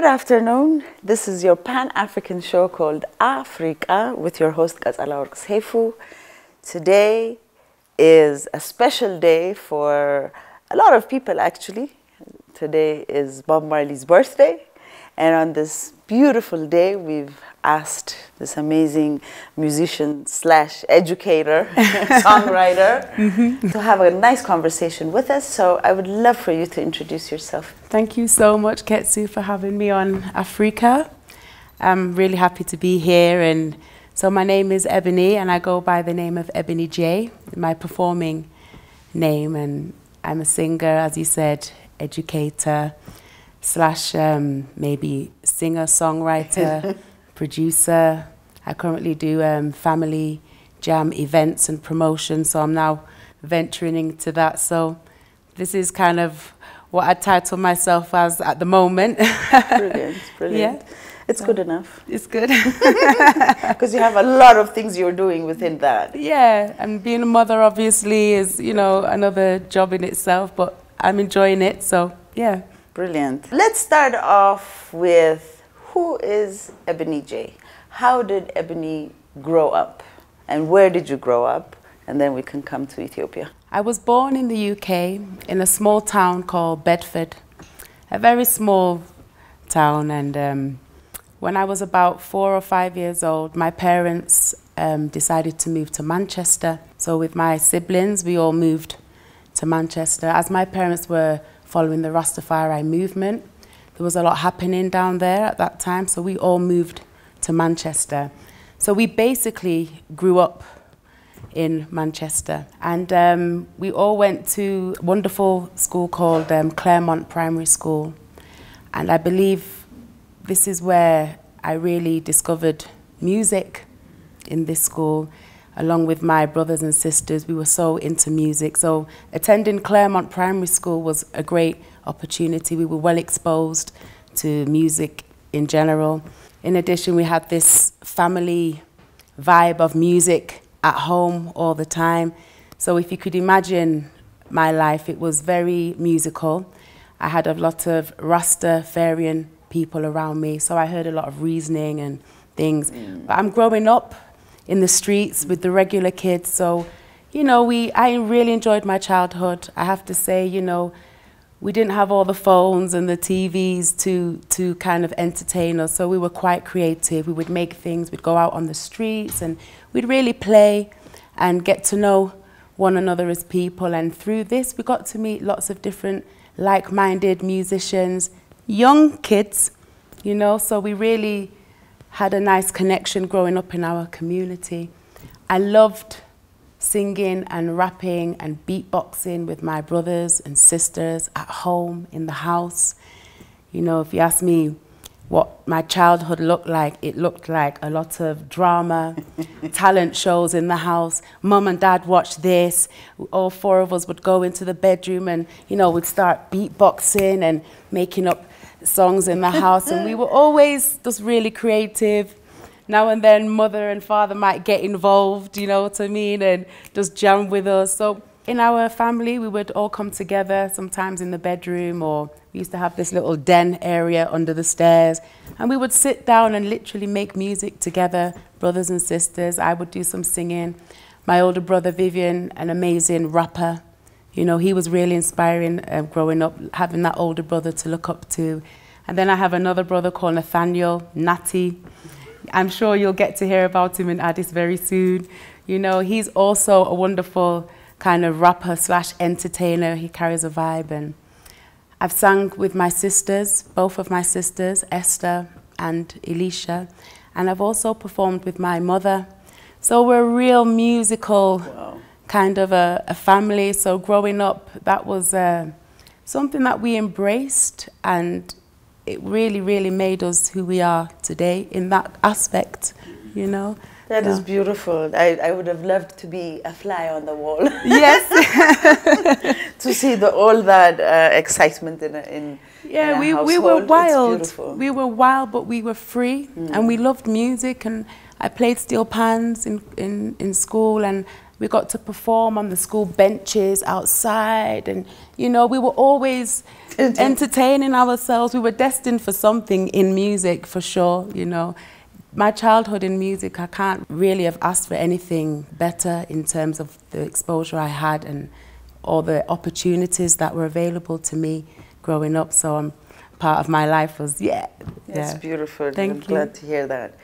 afternoon. This is your Pan-African show called Afreeqa with your host Gatsala Sefu. Today is a special day for a lot of people actually. Today is Bob Marley's birthday, and on this beautiful day we've asked this amazing musician slash educator, songwriter, to have a nice conversation with us. So I would love for you to introduce yourself. Thank you so much, Ketsu, for having me on Afreeqa. I'm really happy to be here. And so my name is Ebony, and I go by the name of Ebony J, my performing name. And I'm a singer, as you said, educator, slash maybe singer, songwriter, producer. I currently do family jam events and promotion, so I'm now venturing into that. So this is kind of what I title myself as at the moment. Brilliant, brilliant. Yeah. It's good enough. It's good. Because you have a lot of things you're doing within that. Yeah, and being a mother obviously is, you know, another job in itself, but I'm enjoying it, so yeah. Brilliant. Let's start off with, who is Ebony J? How did Ebony grow up? And where did you grow up? And then we can come to Ethiopia. I was born in the UK in a small town called Bedford, a very small town. And when I was about 4 or 5 years old, my parents decided to move to Manchester. So with my siblings, we all moved to Manchester. As my parents were following the Rastafari movement, there was a lot happening down there at that time, so we all moved to Manchester. So we basically grew up in Manchester, and we all went to a wonderful school called Claremont Primary School, and I believe this is where I really discovered music in this school. Along with my brothers and sisters, we were so into music. So attending Claremont Primary School was a great opportunity. We were well exposed to music in general. In addition, we had this family vibe of music at home all the time. So if you could imagine my life, it was very musical. I had a lot of Rastafarian people around me, so I heard a lot of reasoning and things. But I'm growing up in the streets with the regular kids, so you know, I really enjoyed my childhood. I have to say, you know, we didn't have all the phones and the TVs to kind of entertain us, so we were quite creative. We would make things, we'd go out on the streets, and we'd really play and get to know one another as people. And through this, we got to meet lots of different like-minded musicians, young kids, you know, so we really had a nice connection growing up in our community. I loved singing and rapping and beatboxing with my brothers and sisters at home, in the house. You know, if you ask me what my childhood looked like, it looked like a lot of drama, talent shows in the house. Mum and Dad watched this. All 4 of us would go into the bedroom and, you know, we'd start beatboxing and making up songs in the house, and we were always just really creative. Now and then Mother and Father might get involved, you know what I mean, and just jam with us. So in our family, we would all come together, sometimes in the bedroom, or we used to have this little den area under the stairs, and we would sit down and literally make music together, brothers and sisters. I would do some singing. My older brother Vivian, an amazing rapper. You know, he was really inspiring growing up, having that older brother to look up to. And then I have another brother called Nathaniel, Natty. I'm sure you'll get to hear about him in Addis very soon. You know, he's also a wonderful kind of rapper slash entertainer. He carries a vibe. And I've sung with my sisters, both of my sisters, Esther and Elisha. And I've also performed with my mother. So we're a real musical kind of a family. So growing up, that was something that we embraced, and it really, really made us who we are today in that aspect, you know. That is beautiful. I would have loved to be a fly on the wall. Yes. To see all that excitement in yeah, we were wild. We were wild, but we were free, and we loved music. And I played steel pans in school, and We got to perform on the school benches outside, and you know, we were always entertaining ourselves. We were destined for something in music, for sure, you know. My childhood in music, I can't really have asked for anything better in terms of the exposure I had and all the opportunities that were available to me growing up. So part of my life was, That's beautiful. Thank I'm you. glad to hear that.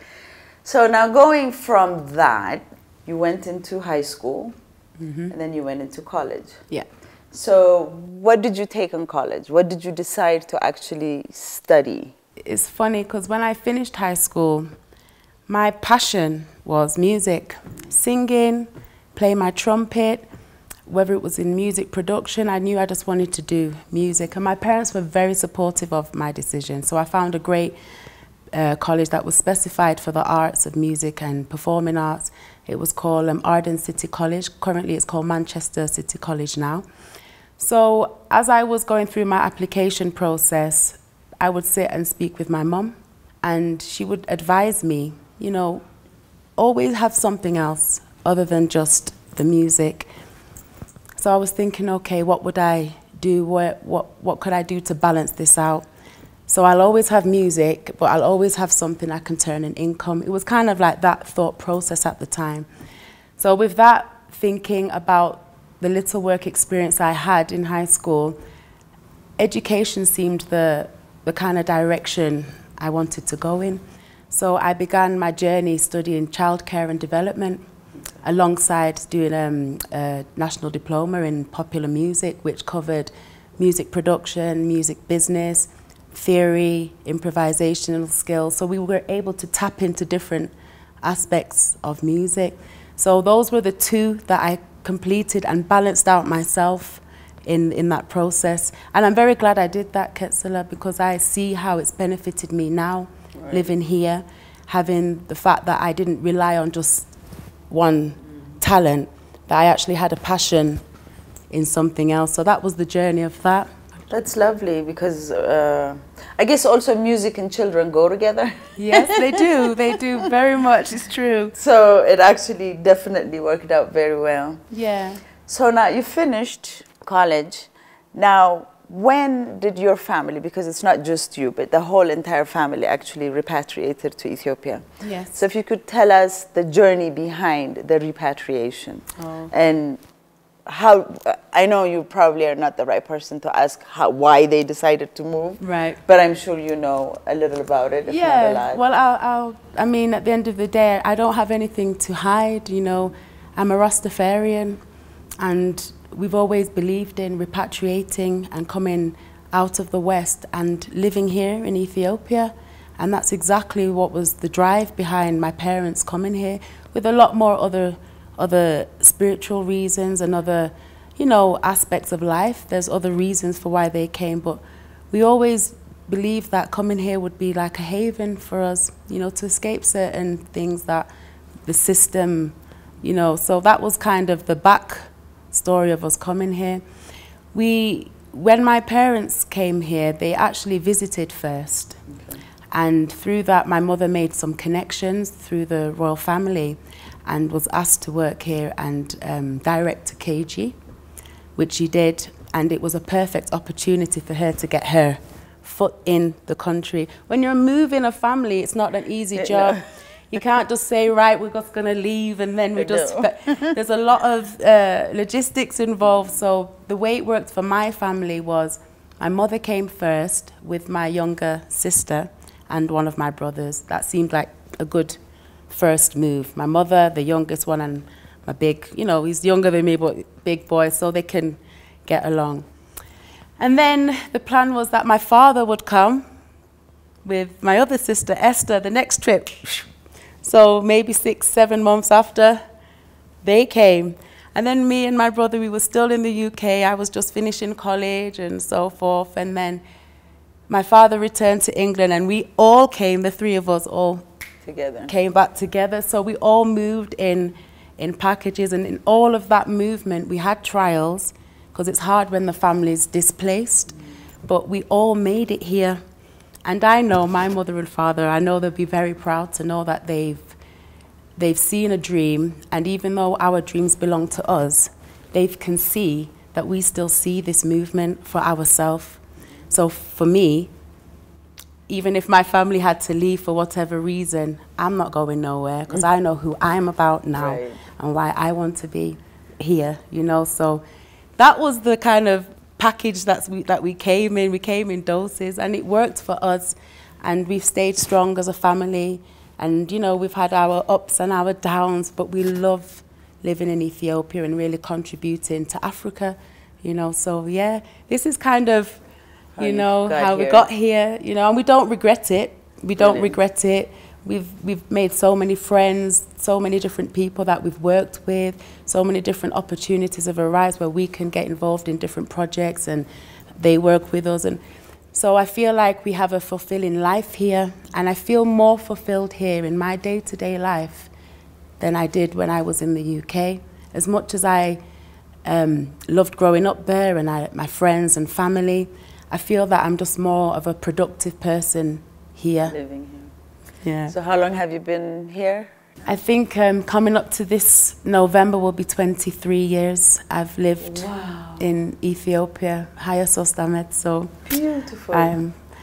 So now going from that, you went into high school, and then you went into college. Yeah. So what did you take in college? What did you decide to actually study? It's funny because when I finished high school, my passion was music, singing, playing my trumpet, whether it was in music production. I knew I just wanted to do music, and my parents were very supportive of my decision. So I found a great college that was specified for the arts of music and performing arts. It was called Arden City College. Currently it's called Manchester City College now. So as I was going through my application process, I would sit and speak with my mum, and she would advise me, you know, always have something else other than just the music. So I was thinking, okay, what would I do? What could I do to balance this out? So I'll always have music, but I'll always have something I can turn in income. It was kind of like that thought process at the time. So with that thinking about the little work experience I had in high school, education seemed the kind of direction I wanted to go in. So I began my journey studying childcare and development, alongside doing a national diploma in popular music, which covered music production, music business, theory, improvisational skills. So we were able to tap into different aspects of music. So those were the two that I completed and balanced out myself in that process. And I'm very glad I did that, Ketsala, because I see how it's benefited me now, living here, having the fact that I didn't rely on just one talent, that I actually had a passion in something else. So that was the journey of that. That's lovely, because I guess also music and children go together. Yes, they do very much, it's true. So it actually definitely worked out very well. Yeah. So now you finished college. Now, when did your family, because it's not just you, but the whole entire family actually repatriated to Ethiopia? Yes. So if you could tell us the journey behind the repatriation, and how, I know you probably are not the right person to ask why they decided to move. Right. But I'm sure you know a little about it, if not a lot. Well, I mean, at the end of the day, I don't have anything to hide, you know. I'm a Rastafarian, and we've always believed in repatriating and coming out of the West and living here in Ethiopia. And that's exactly what was the drive behind my parents coming here, with a lot more other spiritual reasons and other, you know, aspects of life. There's other reasons for why they came, but we always believed that coming here would be like a haven for us, you know, to escape certain things that the system, you know. So that was kind of the back story of us coming here. When my parents came here, they actually visited first. Okay. And through that, my mother made some connections through the royal family and was asked to work here and direct to KG, which she did. And it was a perfect opportunity for her to get her foot in the country. When you're moving a family, it's not an easy job. You can't just say, right, we're just going to leave and then we just... There's a lot of logistics involved. So the way it worked for my family was my mother came first with my younger sister and one of my brothers. That seemed like a good first move. My mother, the youngest one, and my big, you know, he's younger than me, but big boy, so they can get along. And then the plan was that my father would come with my other sister, Esther, the next trip. So maybe 6, 7 months after they came. And then me and my brother, we were still in the UK. I was just finishing college and so forth. And then my father returned to England, and we all came, the three of us all together, came back together. So we all moved in packages, and in all of that movement, we had trials, because it's hard when the family's displaced, but we all made it here. And I know my mother and father, I know they'll be very proud to know that they've they've seen a dream, and even though our dreams belong to us, they can see that we still see this movement for ourselves. So for me, even if my family had to leave for whatever reason, I'm not going nowhere, because I know who I'm about now, right, and why I want to be here, you know. So that was the kind of package that we came in. We came in doses, and it worked for us, and we've stayed strong as a family. And, you know, we've had our ups and our downs, but we love living in Ethiopia and really contributing to Africa, you know. So, yeah, this is kind of, you know, how we got here, you know, and we don't regret it. We don't regret it. We've made so many friends, so many different people that we've worked with, so many different opportunities have arisen where we can get involved in different projects and they work with us. And so I feel like we have a fulfilling life here, and I feel more fulfilled here in my day-to-day life than I did when I was in the UK. As much as I loved growing up there and my friends and family, I feel that I'm just more of a productive person here. Living here. Yeah. So how long have you been here? I think coming up to this November will be 23 years I've lived in Ethiopia, Haya Sostamet. So beautiful.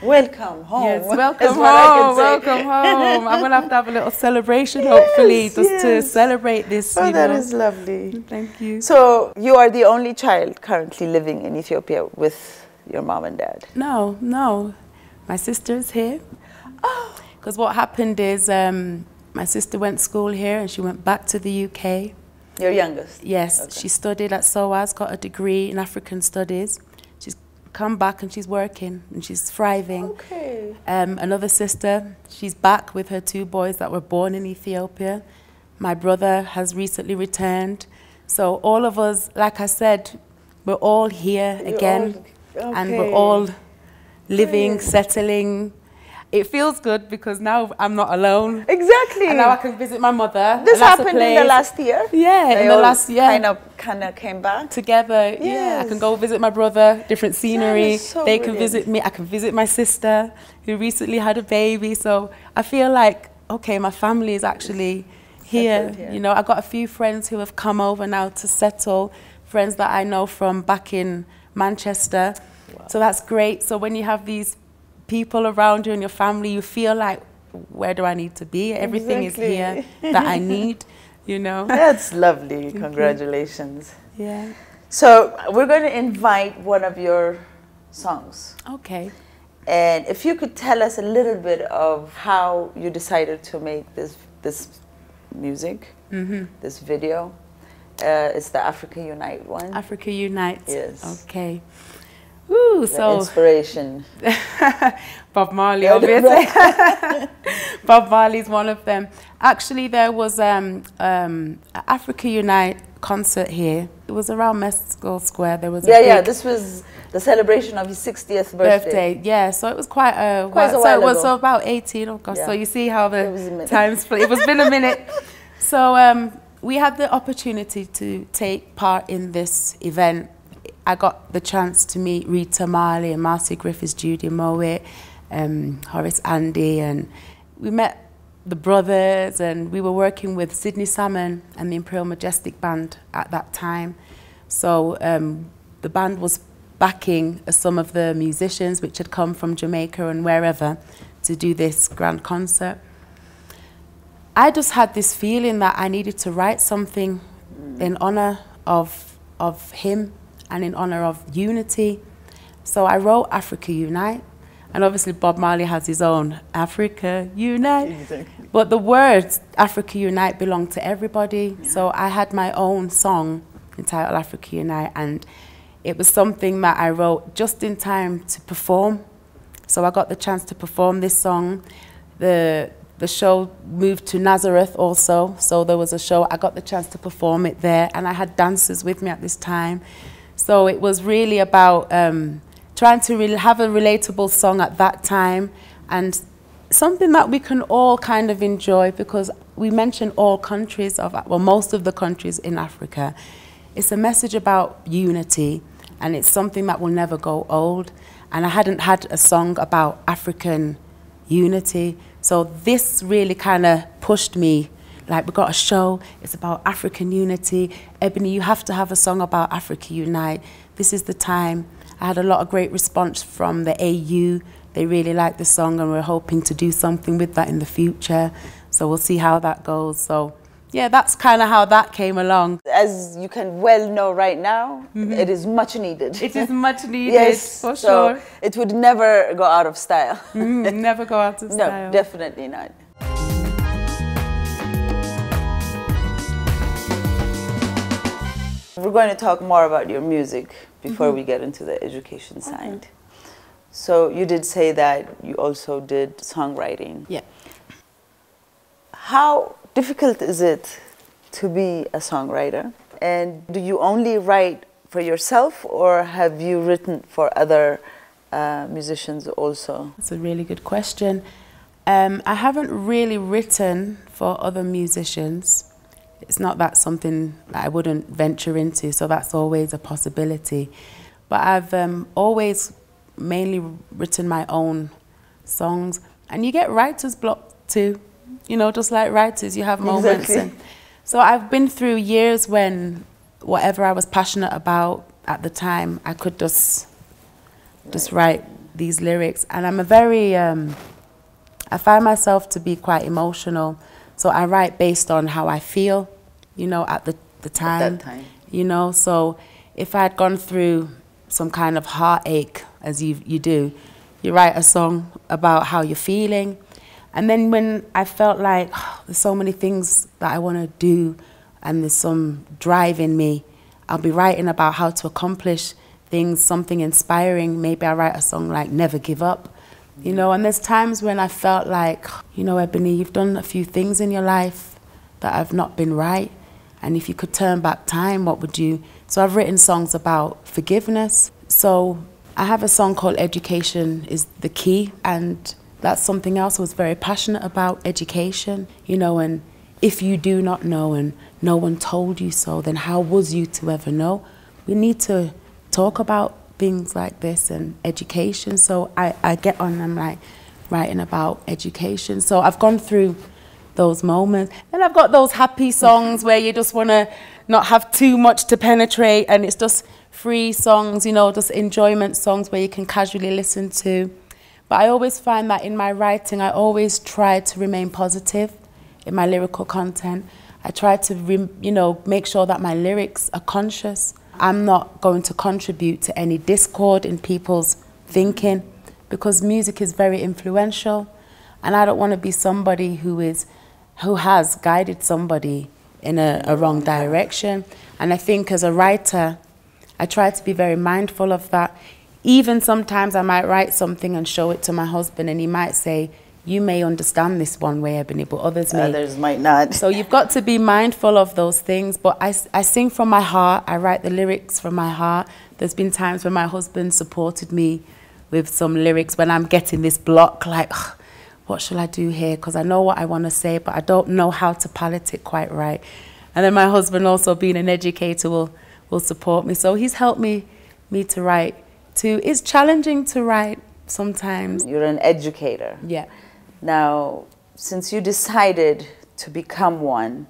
Welcome home. Yes, welcome home. Welcome home. I'm gonna have to have a little celebration, hopefully, just to celebrate this. Oh, that is lovely. Thank you. So you are the only child currently living in Ethiopia with your mom and dad? No, no. My sister's here. Oh. Because what happened is my sister went to school here and she went back to the UK. Your youngest? Yes. Okay. She studied at SOAS, got a degree in African Studies. She's come back and she's working and she's thriving. Okay. Another sister, she's back with her 2 boys that were born in Ethiopia. My brother has recently returned. So all of us, like I said, we're all here again. And we're all living, settling. It feels good because now I'm not alone. Exactly. And now I can visit my mother. This happened in the last year? Yeah, in the last year. Kind of came back? Together, yes. Yeah. I can go visit my brother, different scenery. So they can visit me. I can visit my sister who recently had a baby. So I feel like, okay, my family is actually here. You know, I got a few friends who have come over now to settle, friends that I know from back in Manchester. Wow. So that's great. So when you have these people around you and your family, you feel like, where do I need to be? Everything is here that I need, you know. That's lovely. Congratulations. Yeah. So we're going to invite one of your songs. Okay. And if you could tell us a little bit of how you decided to make this music, this video. It's the Africa Unite one. Africa Unite. Yes. Okay. Ooh, so inspiration. Bob Marley, obviously. Bob Marley's one of them. Actually, there was an Africa Unite concert here. It was around Mescal Square. There was this was the celebration of his 60th birthday. Yeah, so it was quite a while ago. It was so about 18. Oh gosh, so you see how the time split. It was been a minute. So we had the opportunity to take part in this event. I got the chance to meet Rita Marley and Marcy Griffiths, Judy Mowat, Horace Andy, and we met the brothers, and we were working with Sydney Salmon and the Imperial Majestic Band at that time. So the band was backing some of the musicians which had come from Jamaica and wherever to do this grand concert. I just had this feeling that I needed to write something in honor of him and in honor of unity. So I wrote Africa Unite, and obviously Bob Marley has his own Africa Unite. Exactly. But the words Africa Unite belong to everybody. Yeah. So I had my own song entitled Africa Unite, and it was something that I wrote just in time to perform. So I got the chance to perform this song. The show moved to Nazareth also, so there was a show. I got the chance to perform it there, and I had dancers with me at this time. So it was really about trying to really have a relatable song at that time, and something that we can all kind of enjoy, because we mentioned all countries most of the countries in Africa. It's a message about unity, and it's something that will never go old. And I hadn't had a song about African unity, so this really kind of pushed me like we got a show, it's about African unity. Ebony, you have to have a song about Africa Unite. This is the time. I had a lot of great response from the AU. They really liked the song and we're hoping to do something with that in the future. So we'll see how that goes. So yeah, that's kind of how that came along. As you can well know right now, it is much needed. It is much needed, yes, for so sure. It would never go out of style. Never go out of style. No, definitely not. We're going to talk more about your music before we get into the education side. So you did say that you also did songwriting. Yeah. How difficult is it to be a songwriter? And do you only write for yourself or have you written for other musicians also? That's a really good question. I haven't really written for other musicians. It's not that something that I wouldn't venture into, so that's always a possibility. But I've always mainly written my own songs. And you get writer's block too. You know, just like writers, you have moments. Exactly. And so I've been through years when whatever I was passionate about at the time, I could just write these lyrics. And I'm a very, I find myself to be quite emotional. So I write based on how I feel, you know, at the time. At that time. You know, so if I'd gone through some kind of heartache, as you do, you write a song about how you're feeling. And then when I felt like there's so many things that I want to do and there's some drive in me, I'll be writing about how to accomplish things, something inspiring. Maybe I write a song like Never Give Up, you know. And there's times when I felt like, you know, Ebony, you've done a few things in your life that have not been right. And if you could turn back time, what would you? So I've written songs about forgiveness. So I have a song called Education is the Key, and that's something else I was very passionate about, education, you know, and if you do not know and no one told you so, then how was you to ever know? We need to talk about things like this and education. So I get on, I'm like writing about education. So I've gone through those moments. Then I've got those happy songs where you just want to not have too much to penetrate and it's just free songs, you know, just enjoyment songs where you can casually listen to. But I always find that in my writing, I always try to remain positive in my lyrical content. I try to, you know, make sure that my lyrics are conscious. I'm not going to contribute to any discord in people's thinking because music is very influential. And I don't want to be somebody who has guided somebody in a wrong direction. And I think as a writer, I try to be very mindful of that. Even sometimes I might write something and show it to my husband and he might say, you may understand this one way, Ebony, but others may. Others might not. So you've got to be mindful of those things. But I sing from my heart. I write the lyrics from my heart. There's been times when my husband supported me with some lyrics when I'm getting this block, like, what shall I do here? Because I know what I want to say, but I don't know how to palette it quite right. And then my husband, also being an educator, will support me. So he's helped me to write too. It's challenging to write sometimes. You're an educator. Yeah. Now, since you decided to become one,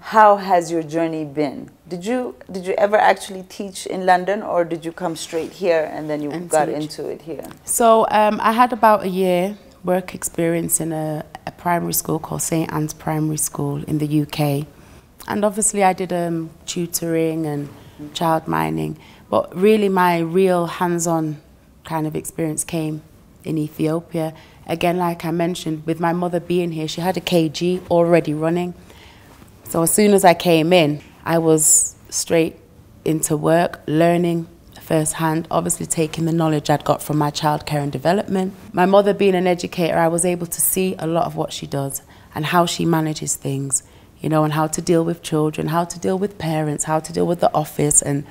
how has your journey been? Did you ever actually teach in London or did you come straight here and then you got into it here? So I had about a year work experience in a primary school called St. Anne's Primary School in the UK. And obviously I did tutoring and child minding, but really my real hands-on kind of experience came in Ethiopia. Again, like I mentioned, with my mother being here, she had a KG already running. So as soon as I came in, I was straight into work, learning firsthand, obviously taking the knowledge I'd got from my childcare and development. My mother being an educator, I was able to see a lot of what she does and how she manages things, you know, and how to deal with children, how to deal with parents, how to deal with the office. And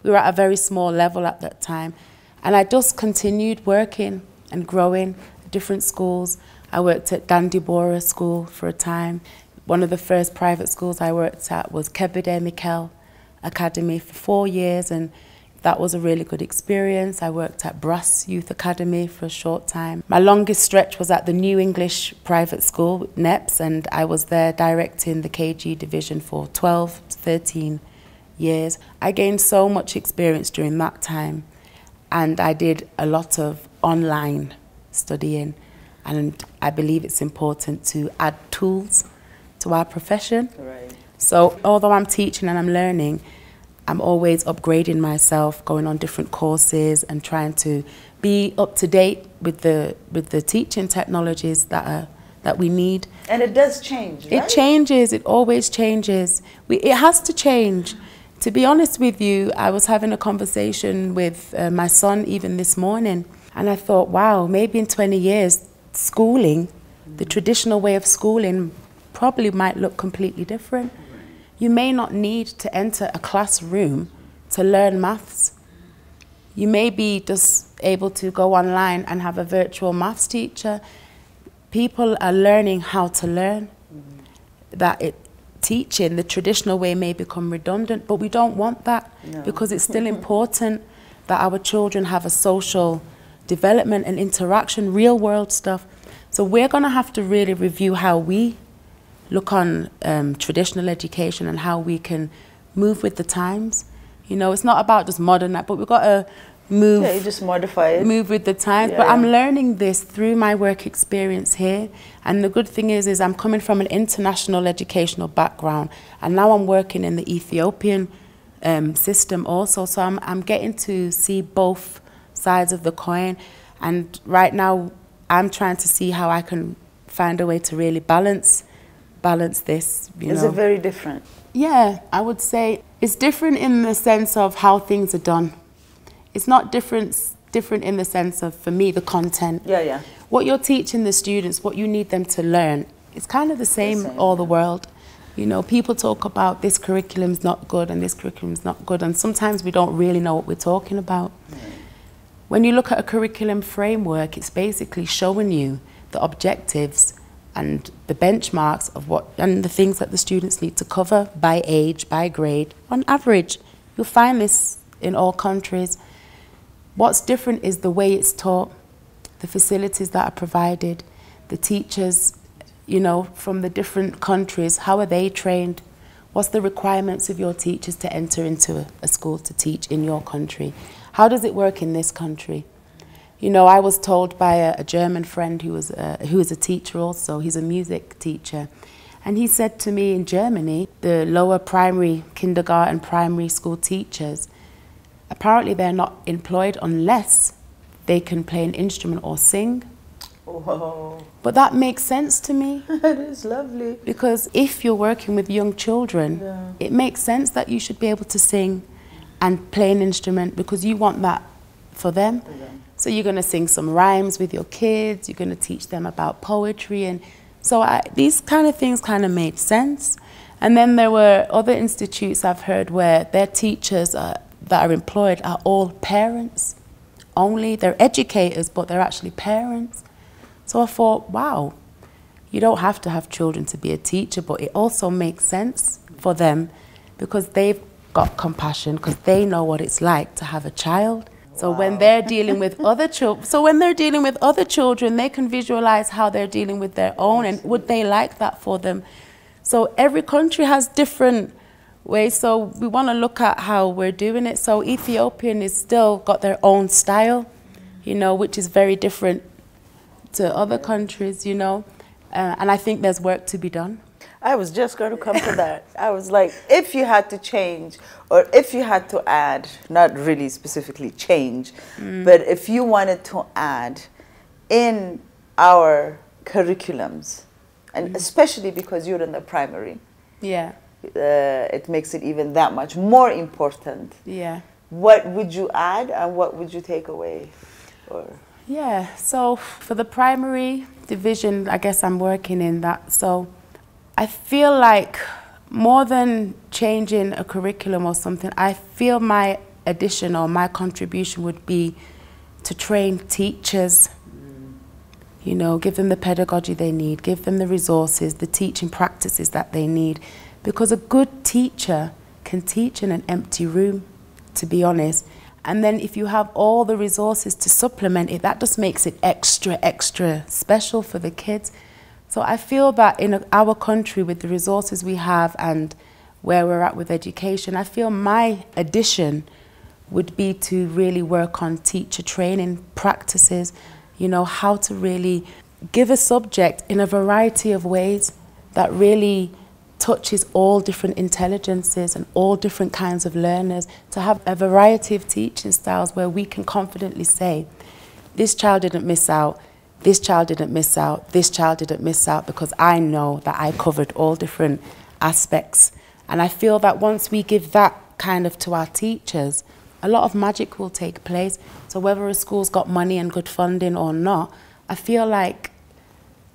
we were at a very small level at that time. And I just continued working and growing at different schools. I worked at Dandibora School for a time. One of the first private schools I worked at was Kebede Mikel Academy for 4 years. And That was a really good experience. I worked at Brass Youth Academy for a short time. My longest stretch was at the New English Private School, NEPS, and I was there directing the KG division for 12 to 13 years. I gained so much experience during that time, and I did a lot of online studying, and I believe it's important to add tools to our profession. Right. So although I'm teaching and I'm learning, I'm always upgrading myself, going on different courses and trying to be up to date with the teaching technologies that we need. And it does change, right? It changes. It always changes. It has to change. To be honest with you, I was having a conversation with my son even this morning, and I thought, wow, maybe in 20 years, schooling, the traditional way of schooling probably might look completely different. You may not need to enter a classroom to learn maths. You may be just able to go online and have a virtual maths teacher. People are learning how to learn. Teaching the traditional way may become redundant, but we don't want that. No. Because it's still important that our children have a social development and interaction, real world stuff. So we're going to have to really review how we look on traditional education and how we can move with the times. You know, it's not about just modern, but we've got to move. Yeah, you just modify it. Move with the times. Yeah, but I'm learning this through my work experience here. And the good thing is I'm coming from an international educational background, and now I'm working in the Ethiopian system also. So I'm getting to see both sides of the coin. And right now I'm trying to see how I can find a way to really balance this, Is it very different? Yeah, I would say it's different in the sense of how things are done. It's not different in the sense of, for me, the content. Yeah. What you're teaching the students, what you need them to learn, it's kind of the same all the world. You know, people talk about this curriculum's not good and this curriculum's not good, and sometimes we don't really know what we're talking about. When you look at a curriculum framework, it's basically showing you the objectives and the benchmarks of and the things that the students need to cover by age, by grade. On average, you'll find this in all countries. What's different is the way it's taught, the facilities that are provided, the teachers, you know, from the different countries, how are they trained? What's the requirements of your teachers to enter into a school to teach in your country? How does it work in this country? You know, I was told by a German friend who is a teacher also. He's a music teacher. And he said to me, in Germany, the lower primary, kindergarten, primary school teachers, apparently they're not employed unless they can play an instrument or sing. Whoa. But that makes sense to me. That is lovely. Because if you're working with young children, it makes sense that you should be able to sing and play an instrument, because you want that for them. So you're going to sing some rhymes with your kids, you're going to teach them about poetry, and so these kind of things kind of made sense. And then there were other institutes I've heard where their teachers that are employed are all parents only. They're educators, but they're actually parents. So I thought, wow, you don't have to have children to be a teacher, but it also makes sense for them because they've got compassion, because they know what it's like to have a child. So when they're dealing with other children, they can visualize how they're dealing with their own, and would they like that for them? So every country has different ways. So we want to look at how we're doing it. So Ethiopian is still got their own style, you know, which is very different to other countries, you know. And I think there's work to be done. I was just going to come to that. I was like, if you had to change, or if you had to add, not really specifically change, but if you wanted to add in our curriculums, and especially because you're in the primary, it makes it even that much more important. Yeah. What would you add and what would you take away? Yeah, so for the primary division, I guess I'm working in that. So I feel like more than changing a curriculum or something, I feel my addition or my contribution would be to train teachers, you know, give them the pedagogy they need, give them the resources, the teaching practices that they need. Because a good teacher can teach in an empty room, to be honest. And then if you have all the resources to supplement it, that just makes it extra, extra special for the kids. So I feel that in our country, with the resources we have and where we're at with education, I feel my addition would be to really work on teacher training practices, you know, how to really give a subject in a variety of ways that really touches all different intelligences and all different kinds of learners, to have a variety of teaching styles where we can confidently say, this child didn't miss out, this child didn't miss out, this child didn't miss out, because I know that I covered all different aspects. And I feel that once we give that kind of to our teachers, a lot of magic will take place. So whether a school's got money and good funding or not, I feel like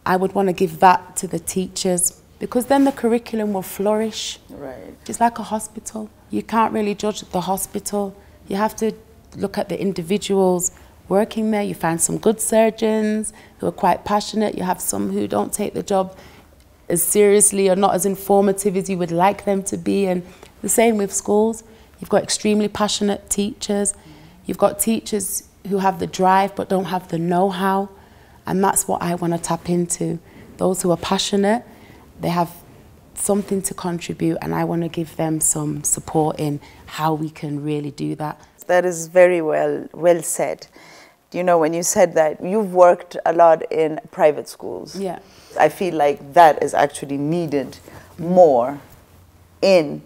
I would want to give that to the teachers, because then the curriculum will flourish. Right. It's like a hospital. You can't really judge the hospital. You have to look at the individuals working there. You find some good surgeons who are quite passionate. You have some who don't take the job as seriously or not as informative as you would like them to be. And the same with schools. You've got extremely passionate teachers. You've got teachers who have the drive but don't have the know-how. And that's what I want to tap into. Those who are passionate, they have something to contribute, and I want to give them some support in how we can really do that. That is very well said. You know, when you said that you've worked a lot in private schools, Yeah. I feel like that is actually needed more in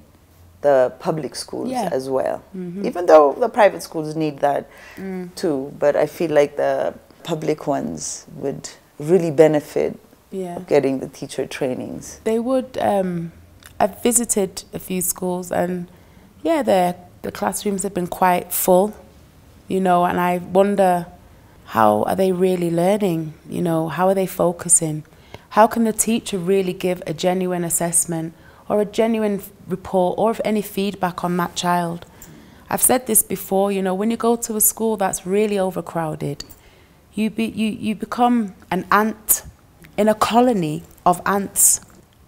the public schools as well. Even though the private schools need that too, but I feel like the public ones would really benefit getting the teacher trainings. They would. I've visited a few schools, and yeah, the classrooms have been quite full, you know, and I wonder, how are they really learning? You know, how are they focusing? How can the teacher really give a genuine assessment or a genuine report or any feedback on that child? I've said this before, you know, when you go to a school that's really overcrowded, you become an ant in a colony of ants,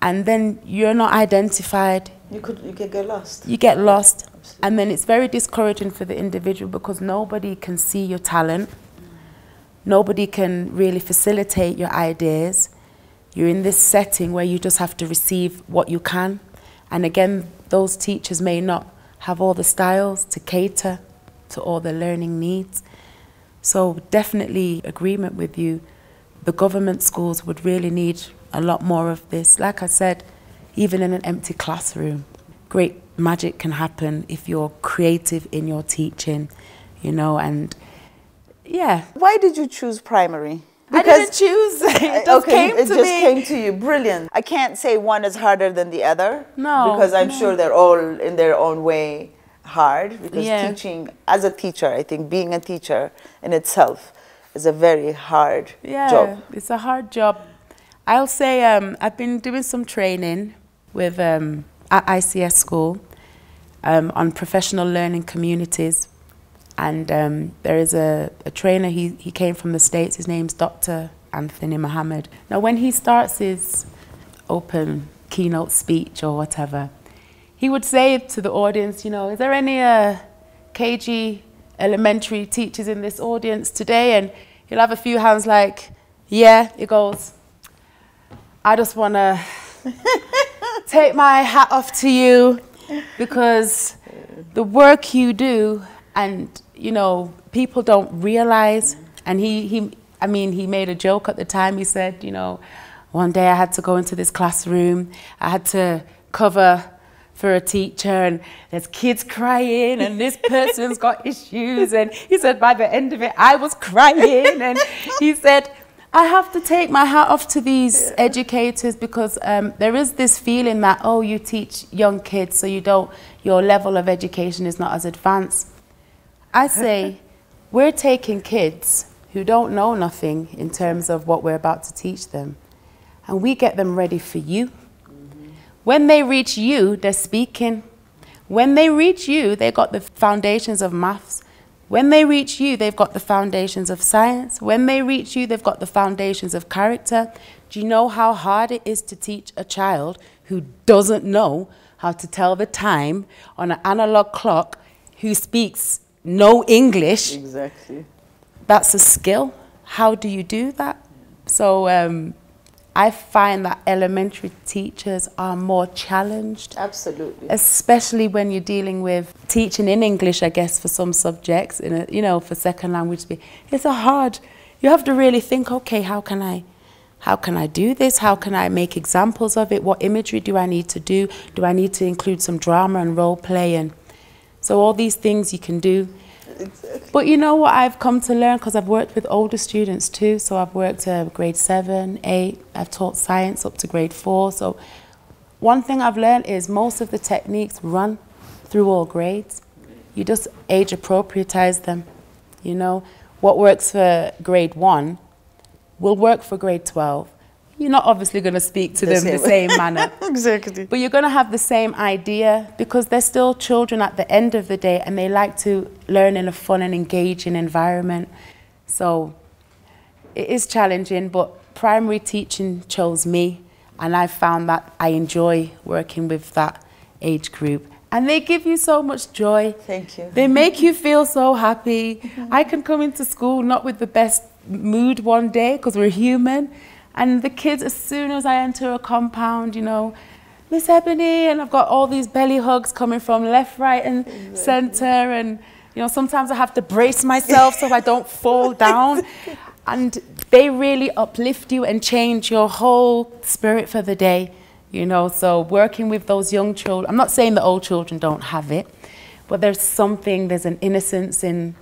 and then you're not identified. You could get lost. You get lost. Absolutely. And then it's very discouraging for the individual, because nobody can see your talent. Nobody can really facilitate your ideas. You're in this setting where you just have to receive what you can. And again, those teachers may not have all the styles to cater to all the learning needs. So definitely agreement with you. The government schools would really need a lot more of this. Like I said, even in an empty classroom, great magic can happen if you're creative in your teaching, you know, and yeah. Why did you choose primary? I didn't choose. It just came to me. It just came to you. Brilliant. I can't say one is harder than the other. No. Because I'm sure they're all in their own way hard. Because teaching, as a teacher, I think being a teacher in itself is a very hard job. It's a hard job. I'll say I've been doing some training with at ICS school on professional learning communities. And there is a trainer, he came from the States, his name's Dr. Anthony Mohammed. Now when he starts his open keynote speech or whatever, he would say to the audience, you know, is there any KG elementary teachers in this audience today? And he'll have a few hands like, yeah. He goes, I just want to take my hat off to you, because the work you do, and, you know, people don't realize. And I mean, he made a joke at the time. He said, you know, one day I had to go into this classroom. I had to cover for a teacher, and there's kids crying, and this person's got issues. And he said, by the end of it, I was crying. And he said, I have to take my hat off to these educators, because there is this feeling that, oh, you teach young kids, so your level of education is not as advanced. I say, we're taking kids who don't know nothing in terms of what we're about to teach them, and we get them ready for you. When they reach you, they're speaking. When they reach you, they've got the foundations of maths. When they reach you, they've got the foundations of science. When they reach you, they've got the foundations of character. Do you know how hard it is to teach a child who doesn't know how to tell the time on an analog clock, who speaks know English. Exactly. That's a skill. How do you do that? So I find that elementary teachers are more challenged. Absolutely. Especially when you're dealing with teaching in English, I guess, for some subjects, for second language. It's hard. You have to really think, okay, how can I do this? How can I make examples of it? What imagery do I need to do? Do I need to include some drama and role play? And so all these things you can do. Exactly. But you know what I've come to learn, because I've worked with older students too. So I've worked grade 7, 8. I've taught science up to grade 4. So one thing I've learned is most of the techniques run through all grades. You just age appropriatize them. You know, what works for grade 1 will work for grade 12. You're not obviously going to speak to them the same manner. Exactly. But you're going to have the same idea, because they're still children at the end of the day, and they like to learn in a fun and engaging environment. So it is challenging, but primary teaching chose me, and I found that I enjoy working with that age group. And they give you so much joy. Thank you. They make you feel so happy. I can come into school not with the best mood one day, because we're human. And the kids, as soon as I enter a compound, Miss Ebony, and I've got all these belly hugs coming from left, right, and center. And, sometimes I have to brace myself so I don't fall down. And they really uplift you and change your whole spirit for the day, So working with those young children, I'm not saying the old children don't have it, but there's an innocence in,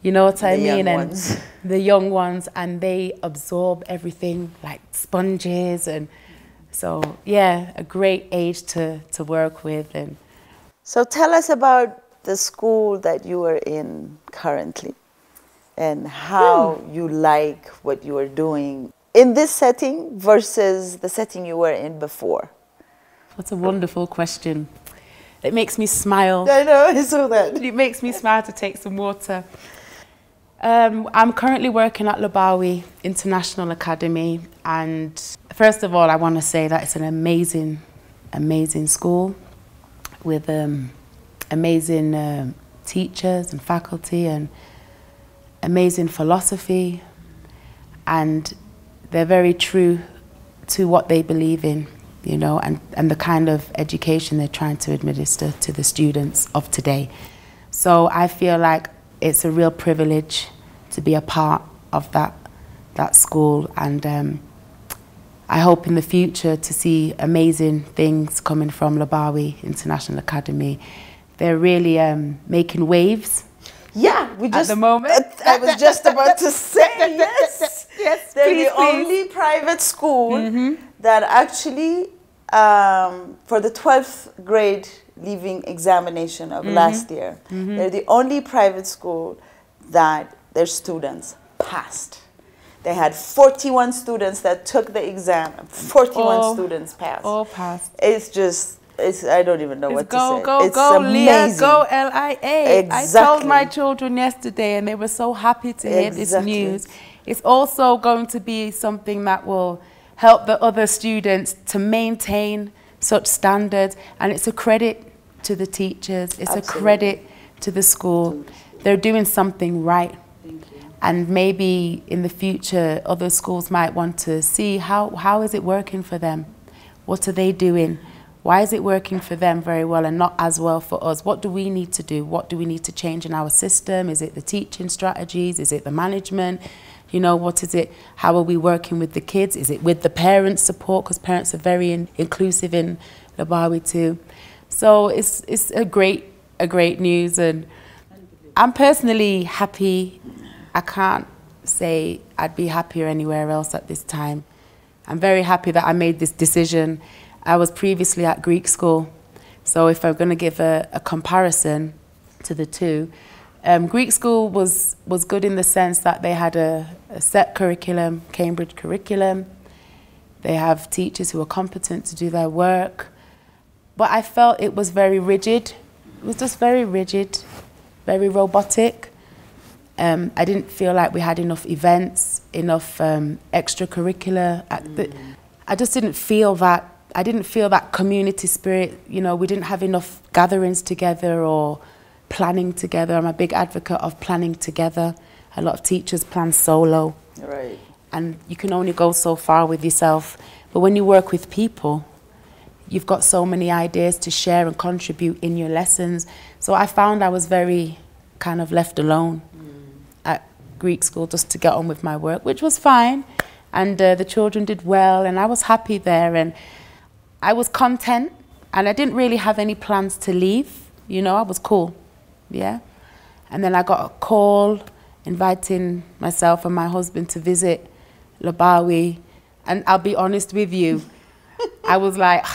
you know what I mean? And the young ones, and they absorb everything like sponges. And so, yeah, a great age to work with. And so tell us about the school that you are in currently, and how you like what you are doing in this setting versus the setting you were in before. That's a wonderful question. It makes me smile. I know, I saw that. It makes me smile to take some water. I'm currently working at Lubawi International Academy, and first of all, I want to say that it's an amazing, amazing school with amazing teachers and faculty and amazing philosophy, and they're very true to what they believe in, and the kind of education they're trying to administer to the students of today. So I feel like it's a real privilege to be a part of that school, and I hope in the future to see amazing things coming from Lubawi International Academy. They're really making waves. Yeah, at the moment. I was just about to say, yes. Yes, they're please, the only private school that actually, for the 12th grade leaving examination of last year, they're the only private school that their students passed. They had 41 students that took the exam. 41 students passed. All passed. It's just, I don't even know what to say. Go, Leah, go, LIA. Exactly. I told my children yesterday, and they were so happy to hear this news. It's also going to be something that will help the other students to maintain such standards, and it's a credit to the teachers. It's a credit to the school. They're doing something right. And maybe in the future, other schools might want to see how is it working for them? What are they doing? Why is it working for them very well and not as well for us? What do we need to do? What do we need to change in our system? Is it the teaching strategies? Is it the management? What is it? How are we working with the kids? Is it with the parents' support? Because parents are very inclusive in Lubawi too. So it's a great news, and I'm personally happy. I can't say I'd be happier anywhere else at this time. I'm very happy that I made this decision. I was previously at Greek school, so if I'm going to give a comparison to the two, Greek school was good in the sense that they had a set curriculum, Cambridge curriculum. They have teachers who are competent to do their work, but I felt it was very rigid. It was just very rigid, very robotic. I didn't feel like we had enough events, enough extracurricular. I just didn't feel that. I didn't feel that community spirit. We didn't have enough gatherings together or planning together. I'm a big advocate of planning together. A lot of teachers plan solo. Right. And you can only go so far with yourself. But when you work with people, you've got so many ideas to share and contribute in your lessons. So I found I was very kind of left alone at Greek school just to get on with my work, which was fine. And the children did well, and I was happy there, and I was content, and I didn't really have any plans to leave. You know, I was cool, yeah. And then I got a call inviting myself and my husband to visit Labawi, and I'll be honest with you, I was like,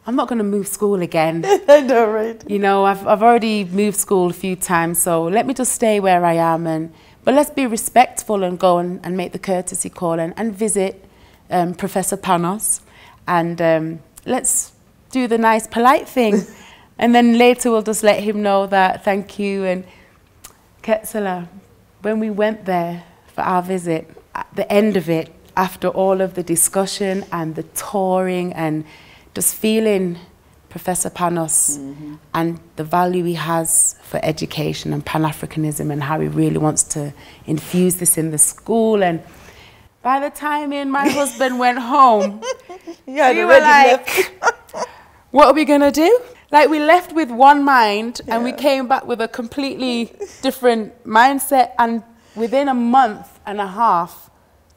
I'm not going to move school again. I know, right? You know, I've already moved school a few times, so let me just stay where I am. But let's be respectful and go and make the courtesy call and visit Professor Panos. And let's do the nice, polite thing. And then later we'll just let him know that thank you. And Ketsala, when we went there for our visit, at the end of it, after all of the discussion and the touring and just feeling Professor Panos and the value he has for education and Pan-Africanism and how he really wants to infuse this in the school. And by the time me and my husband went home, we were like, what are we going to do? Like, we left with one mind and we came back with a completely different mindset. And within a month and a half,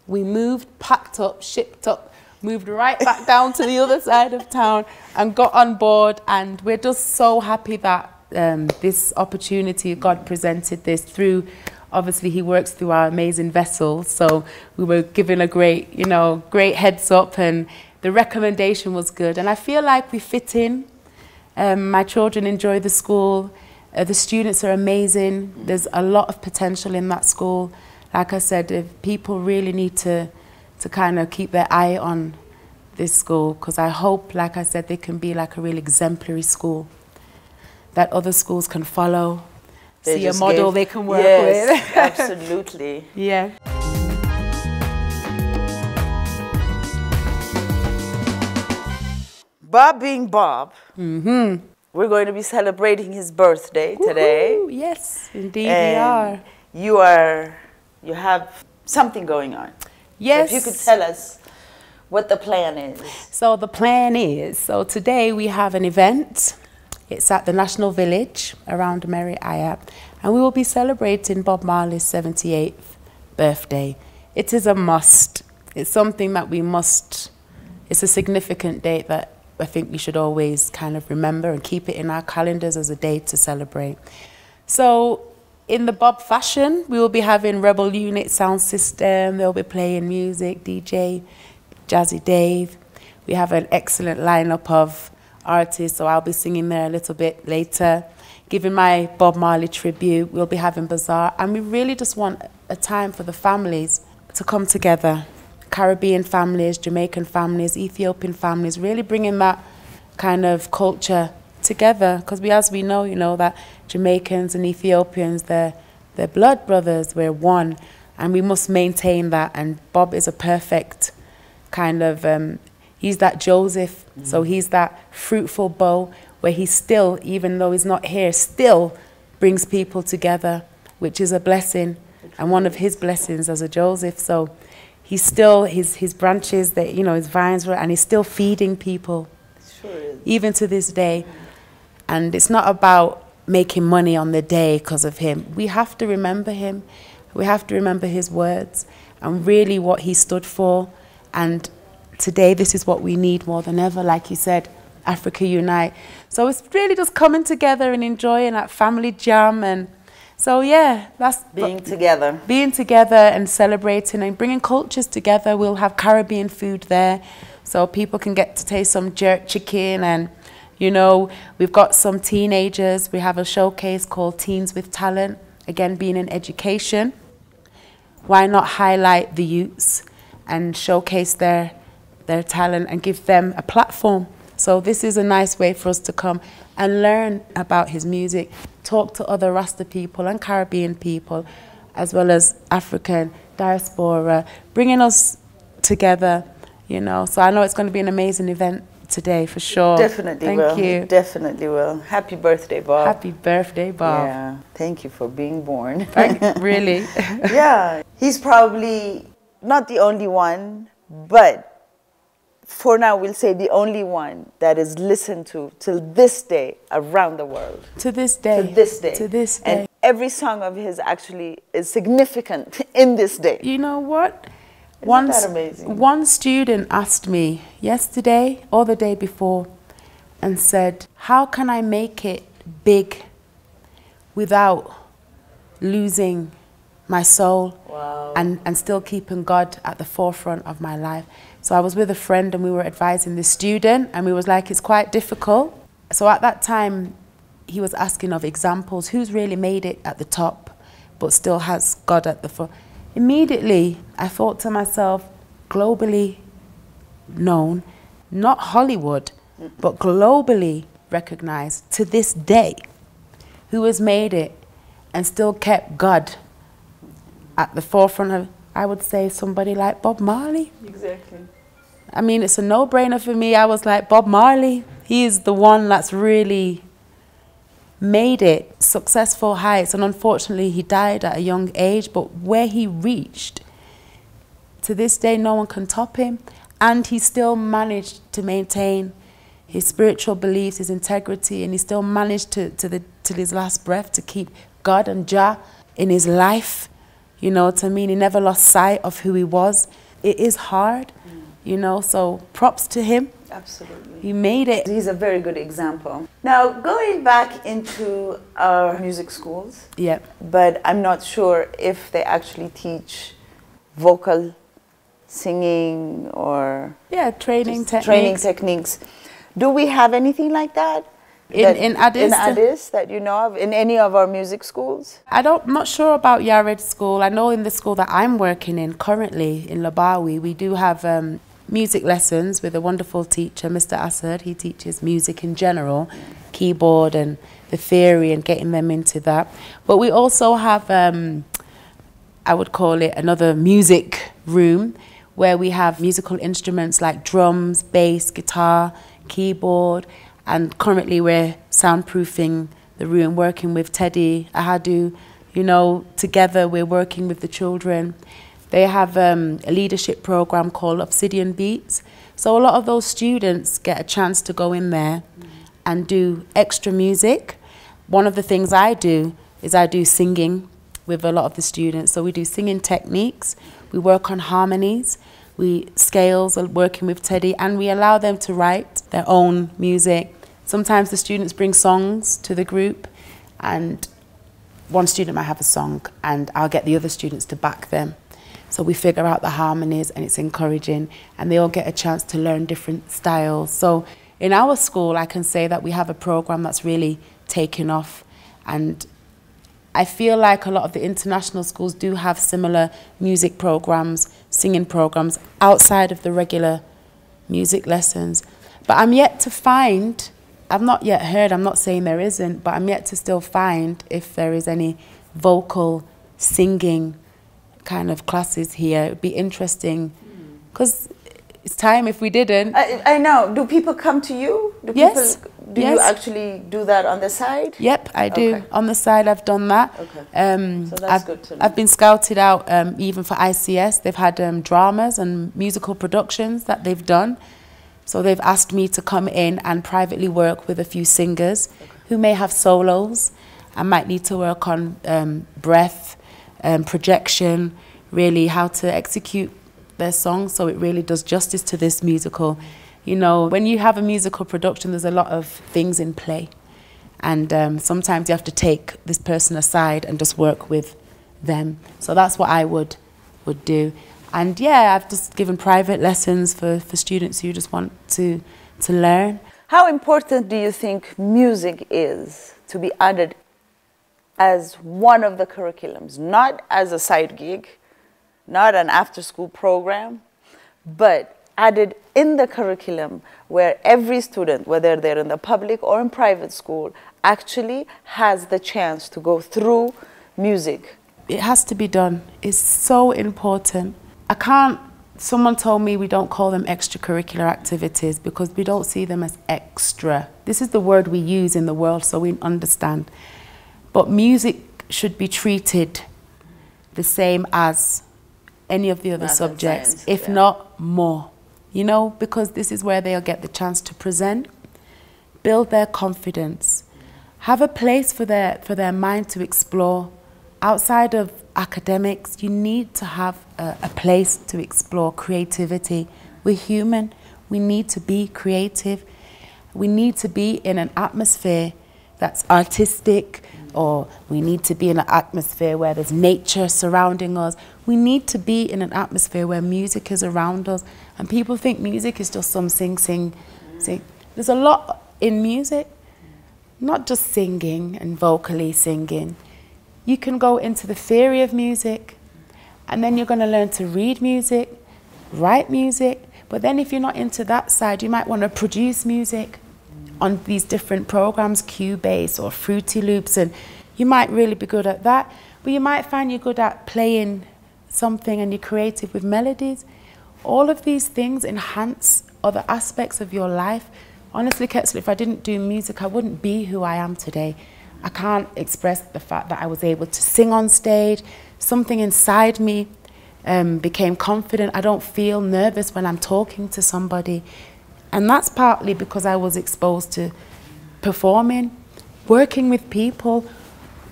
we moved, packed up, shipped up, moved right back down to the other side of town and got on board. And we're just so happy that this opportunity, God presented this through, obviously he works through our amazing vessels. So we were given a great, you know, great heads up, and the recommendation was good. And I feel like we fit in. My children enjoy the school. The students are amazing. There's a lot of potential in that school. Like I said, if people really need to kind of keep their eye on this school, because I hope, like I said, they can be like a real exemplary school that other schools can follow, see a model they can work with. Absolutely. Yeah. Bob being Bob, we're going to be celebrating his birthday today. Yes, indeed we are. You have something going on. Yes. So if you could tell us what the plan is. So the plan is, so today we have an event. It's at the National Village around Mary Ayat, and we will be celebrating Bob Marley's 78th birthday. It is a must. It's something that we must, it's a significant date that I think we should always kind of remember and keep it in our calendars as a day to celebrate. So in the Bob fashion, we will be having Rebel Unit sound system. They'll be playing music, DJ, Jazzy Dave. We have an excellent lineup of artists, so I'll be singing there a little bit later, giving my Bob Marley tribute. We'll be having bazaar, and we really just want a time for the families to come together. Caribbean families, Jamaican families, Ethiopian families, really bringing that kind of culture together, because as we know, you know, that Jamaicans and Ethiopians, they're blood brothers, we're one, and we must maintain that. And Bob is a perfect kind of, he's that Joseph, so he's that fruitful bow where he still, even though he's not here, still brings people together, which is a blessing, and one of his blessings as a Joseph. So he's still, his branches, that, you know, his vines, and he's still feeding people, Sure is. even to this day. And it's not about making money on the day because of him. We have to remember him. We have to remember his words and really what he stood for. And today, this is what we need more than ever. Like you said, Africa Unite. So it's really just coming together and enjoying that family jam. And so, yeah, that's Being together. Being together and celebrating and bringing cultures together. We'll have Caribbean food there, so people can get to taste some jerk chicken. And, you know, we've got some teenagers. We have a showcase called Teens with Talent, again, being in education. Why not highlight the youths and showcase their talent and give them a platform? So this is a nice way for us to come and learn about his music, talk to other Rasta people and Caribbean people, as well as African diaspora, bringing us together, you know. So I know it's going to be an amazing event today for sure. Definitely will. Thank you. Definitely will. Happy birthday, Bob. Happy birthday, Bob. Yeah. Thank you for being born. Really? Yeah. He's probably not the only one, but for now we'll say the only one that is listened to till this day around the world. To this day. To this day. To this day. And every song of his actually is significant in this day. You know what? Isn't that amazing? One student asked me yesterday or the day before and said, how can I make it big without losing my soul? Wow. and still keeping God at the forefront of my life? So I was with a friend and we were advising this student, and we was like, it's quite difficult. So at that time, he was asking of examples, who's really made it at the top, but still has God at the front. Immediately, I thought to myself, globally known, not Hollywood, but globally recognized to this day, who has made it and still kept God at the forefront of, I would say, somebody like Bob Marley. Exactly. I mean, it's a no-brainer for me. I was like, Bob Marley, he is the one that's really made it successful heights. And unfortunately, he died at a young age. But where he reached, to this day, no one can top him. And he still managed to maintain his spiritual beliefs, his integrity, and he still managed till his last breath to keep God and Jah in his life. You know what I mean? He never lost sight of who he was. It is hard, you know, so props to him. Absolutely. He made it. He's a very good example. Now, going back into our music schools, Yep. but I'm not sure if they actually teach vocal singing or Training techniques. Training techniques. Do we have anything like that? In Addis? In Addis that you know of, in any of our music schools? I'm not sure about Yared School. I know in the school that I'm working in currently, in Labawi, we do have music lessons with a wonderful teacher, Mr. Assad. He teaches music in general, keyboard and the theory and getting them into that. But we also have, I would call it another music room, where we have musical instruments like drums, bass, guitar, keyboard. And currently we're soundproofing the room, working with Teddy, Ahadu, you know, together we're working with the children. They have a leadership program called Obsidian Beats. So a lot of those students get a chance to go in there and do extra music. One of the things I do is I do singing with a lot of the students. So we do singing techniques, we work on harmonies, we scales, working with Teddy, and we allow them to write their own music. Sometimes the students bring songs to the group, and one student might have a song and I'll get the other students to back them. So we figure out the harmonies, and it's encouraging, and they all get a chance to learn different styles. So in our school, I can say that we have a program that's really taken off, and I feel like a lot of the international schools do have similar music programs, singing programs outside of the regular music lessons. But I'm yet to find, I've not yet heard, I'm not saying there isn't, but I'm yet to still find if there is any vocal singing kind of classes here. It would be interesting, because it's time if we didn't. I know. Do people come to you? Yes. Do you actually do that on the side? Yep, I do. Okay. On the side, I've done that. Okay. So that's good to know. I've been scouted out even for ICS. They've had dramas and musical productions that they've done. So they've asked me to come in and privately work with a few singers who may have solos and might need to work on breath, projection, really how to execute their songs so it really does justice to this musical. You know, when you have a musical production, there's a lot of things in play. And sometimes you have to take this person aside and just work with them. So that's what I would do. And yeah, I've just given private lessons for students who just want to learn. How important do you think music is to be added as one of the curriculums, not as a side gig, not an after-school program, but added in the curriculum where every student, whether they're in the public or in private school, actually has the chance to go through music? It has to be done. It's so important. I can't Someone told me we don't call them extracurricular activities because we don't see them as extra. This is the word we use in the world so we understand. But music should be treated the same as any of the other subjects, science, if not more. You know, because this is where they'll get the chance to present, build their confidence, have a place for their mind to explore. Outside of academics, you need to have a place to explore creativity. We're human. We need to be creative. We need to be in an atmosphere that's artistic, or we need to be in an atmosphere where there's nature surrounding us. We need to be in an atmosphere where music is around us. And people think music is just some sing. There's a lot in music, not just singing and vocally singing. You can go into the theory of music, and then you're going to learn to read music, write music. But then if you're not into that side, you might want to produce music on these different programs, Cubase or Fruity Loops, and you might really be good at that. But you might find you're good at playing something and you're creative with melodies. All of these things enhance other aspects of your life. Honestly, Ketzel, if I didn't do music, I wouldn't be who I am today. I can't express the fact that I was able to sing on stage. Something inside me became confident. I don't feel nervous when I'm talking to somebody. And that's partly because I was exposed to performing, working with people.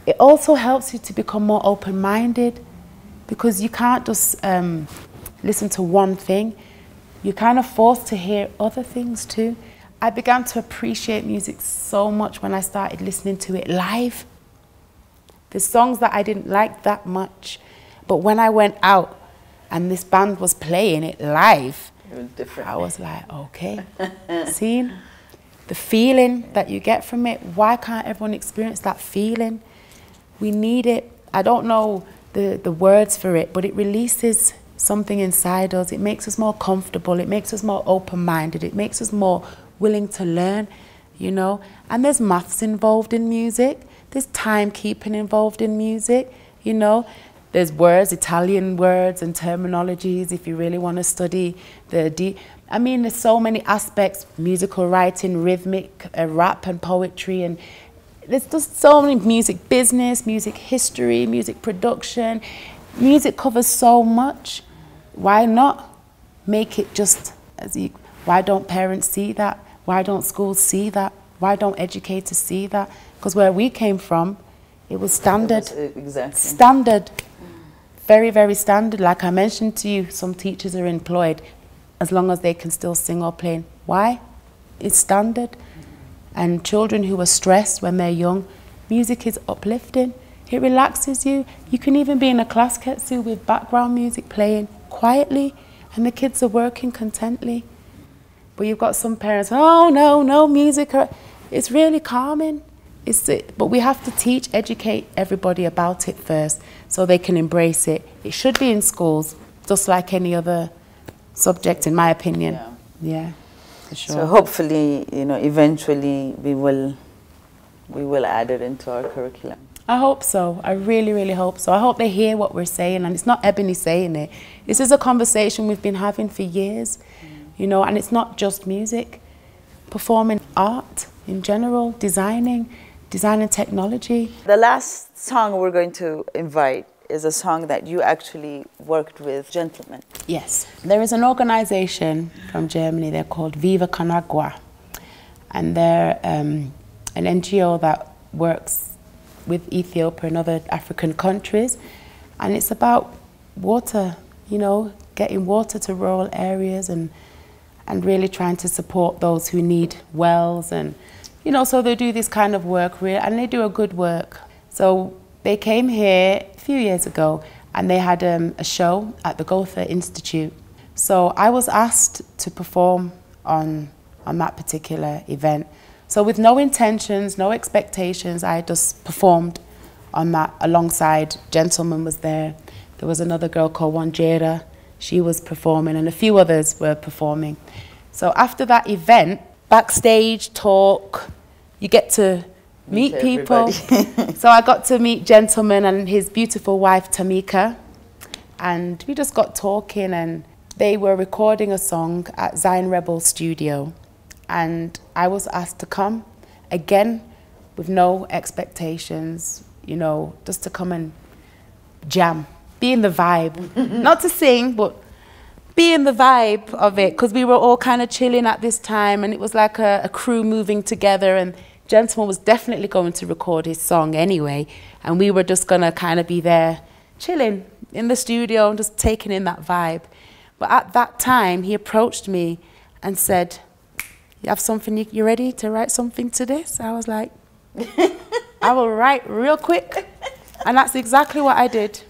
It also helps you to become more open-minded, because you can't just listen to one thing. You're kind of forced to hear other things too. I began to appreciate music so much when I started listening to it live. There's songs that I didn't like that much, but when I went out and this band was playing it live, it was different. I was like, okay, see, the feeling that you get from it, why can't everyone experience that feeling? We need it. I don't know the words for it, but it releases something inside us. It makes us more comfortable. It makes us more open-minded. It makes us more willing to learn, you know. And there's maths involved in music. There's timekeeping involved in music, you know. There's words, Italian words and terminologies if you really want to study I mean, there's so many aspects, musical writing, rhythmic, rap and poetry, and there's just so many, music business, music history, music production. Music covers so much. Why not make it just as equal? Why don't parents see that? Why don't schools see that? Why don't educators see that? Because where we came from, it was standard. Exactly. Standard. Very, very standard. Like I mentioned to you, some teachers are employed as long as they can still sing or play. Why? It's standard. And children who are stressed when they're young, music is uplifting. It relaxes you. You can even be in a class, Ketsu, with background music playing quietly, and the kids are working contently. But you've got some parents, oh, no music. It's really calming. But we have to teach, educate everybody about it first so they can embrace it. It should be in schools, just like any other subject, in my opinion. Yeah, for sure. So hopefully, you know, eventually we will add it into our curriculum. I hope so. I really, really hope so. I hope they hear what we're saying, and it's not Ebony saying it. This is a conversation we've been having for years, you know, and it's not just music. Performing art in general, designing technology. The last song we're going to invite is a song that you actually worked with gentlemen. Yes. There is an organization from Germany, they're called Viva Con Agua, and they're an NGO that works with Ethiopia and other African countries, and it's about water, you know, getting water to rural areas and really trying to support those who need wells, and you know, so they do this kind of work and they do a good work. So they came here a few years ago and they had a show at the Gotha Institute. So I was asked to perform on that particular event. So with no intentions, no expectations, I just performed on that alongside. Gentleman was there. There was another girl called Wanjera. She was performing, and a few others were performing. So after that event, backstage talk, you get to meet people. So I got to meet Gentleman and his beautiful wife, Tamika. And we just got talking, and they were recording a song at Zion Rebel Studio, and I was asked to come again with no expectations, you know, just to come and jam, be in the vibe. Not to sing, but be in the vibe of it, because we were all kind of chilling at this time, and it was like a crew moving together, and Gentleman was definitely going to record his song anyway, and we were just going to kind of be there chilling in the studio and just taking in that vibe. But at that time, he approached me and said, you have something, you ready to write something to this? I was like, I will write real quick. And that's exactly what I did.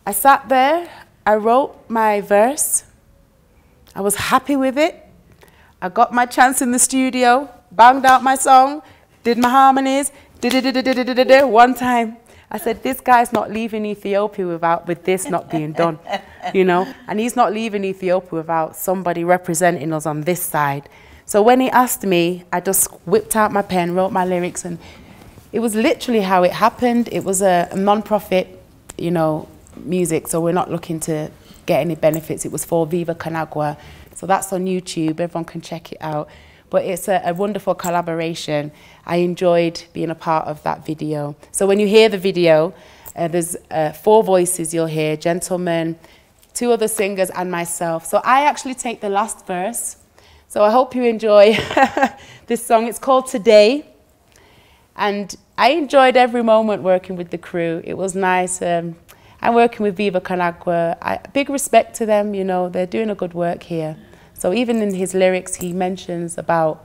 I sat there, I wrote my verse. I was happy with it. I got my chance in the studio, banged out my song, did my harmonies, one time. I said, this guy's not leaving Ethiopia with this not being done, you know? And he's not leaving Ethiopia without somebody representing us on this side. So when he asked me, I just whipped out my pen, wrote my lyrics, and it was literally how it happened. It was a non-profit, you know, music, so we're not looking to get any benefits. It was for Viva Conagua. So that's on YouTube, everyone can check it out. But it's a wonderful collaboration. I enjoyed being a part of that video. So when you hear the video, there's 4 voices you'll hear, Gentleman, 2 other singers, and myself. So I actually take the last verse. So I hope you enjoy this song. It's called Today. And I enjoyed every moment working with the crew. It was nice. I'm working with Viva Conagua. Big respect to them, you know, they're doing a good work here. So even in his lyrics, he mentions about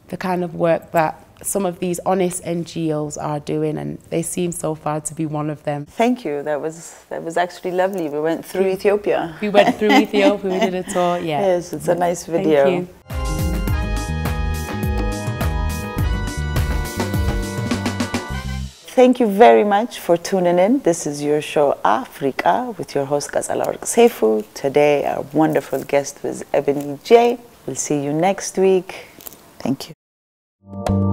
the kind of work that some of these honest NGOs are doing, and they seem so far to be one of them. Thank you. That was actually lovely. We went through Ethiopia. We went through Ethiopia. We did a tour. Yeah. Yes, it's a nice video. Thank you. Thank you very much for tuning in. This is your show Afreeqa with your host Qatsalaorq Seifu. Today our wonderful guest was Ebony J. We'll see you next week. Thank you.